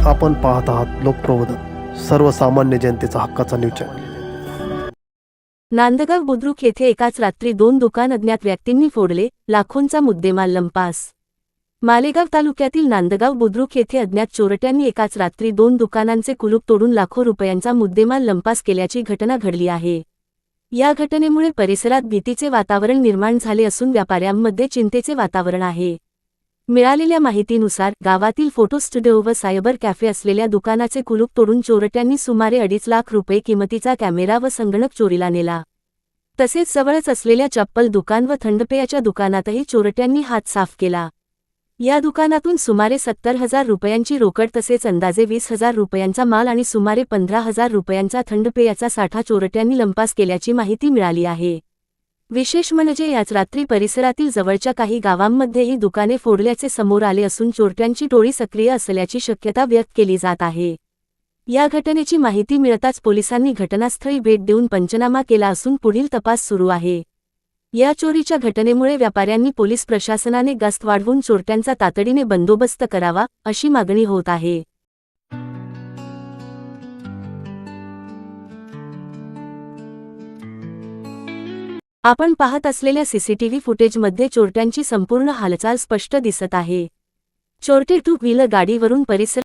आपण पाहत आहात लोकप्रबोधन, सर्वसामान्य जनतेचा हक्काचा न्यूज चॅनल। नांदगाव बुद्रुक येथे एकाच रात्री 2 दुकान अज्ञात व्यक्तींनी फोडले, लाखोंचा मुद्देमाल लंपास। मालेगाव तालुक्यातील नांदगाव बुद्रुक येथे अज्ञात चोरट्यांनी एकाच रात्री 2 दुकानांचे कुलूप तोडून लाखो रुपयांचा मुद्देमाल लंपास केल्याची घटना घडली आहे। या घटनेमुळे परिसरात भीतीचे वातावरण निर्माण झाले असून व्यापाऱ्यांमध्ये चिंतेचे वातावरण आहे। मिळालेल्या माहितीनुसार गावातील फोटो स्टुडिओ व सायबर कॅफे असलेल्या दुकानाचे कुलूप तोडून चोरट्यांनी सुमारे 2.5 लाख रुपये किमतीचा कॅमेरा व संगणक चोरीला नेला। तसेच जवळच असलेल्या चप्पल दुकान व थंडपेयाच्या दुकानातही चोरट्यांनी हात साफ केला। या दुकानातून सुमारे 70,000 रुपयांची रोकड तसेच अंदाजे 20,000 रुपयांचा माल आणि सुमारे 15,000 रुपयांचा थंडपेयाचा साठा चोरट्यांनी लंपास केल्याची माहिती मिळाली आहे। विशेष म्हणजे याच रात्री परिसरातील जवळच्या काही गावांमध्येही दुकाने फोडल्याचे समोर आले असून चोरट्यांची टोळी सक्रिय असल्याची शक्यता व्यक्त केली जात आहे। या घटनेची माहिती मिळताच पोलिसांनी घटनास्थळी भेट देऊन पंचनामा केला असून पुढील तपास सुरू आहे। या चोरीच्या घटनेमुळे व्यापाऱ्यांनी पोलीस प्रशासनाने गस्त वाढवून चोरट्यांचा तातडीने बंदोबस्त करावा, अशी मागणी होत आहे। आपण पाहत असलेल्या सीसीटीव्ही फुटेजमध्ये चोरट्यांची संपूर्ण हालचाल स्पष्ट दिसत आहे। चोरटे 2 व्हीलर गाडीवरून परिसर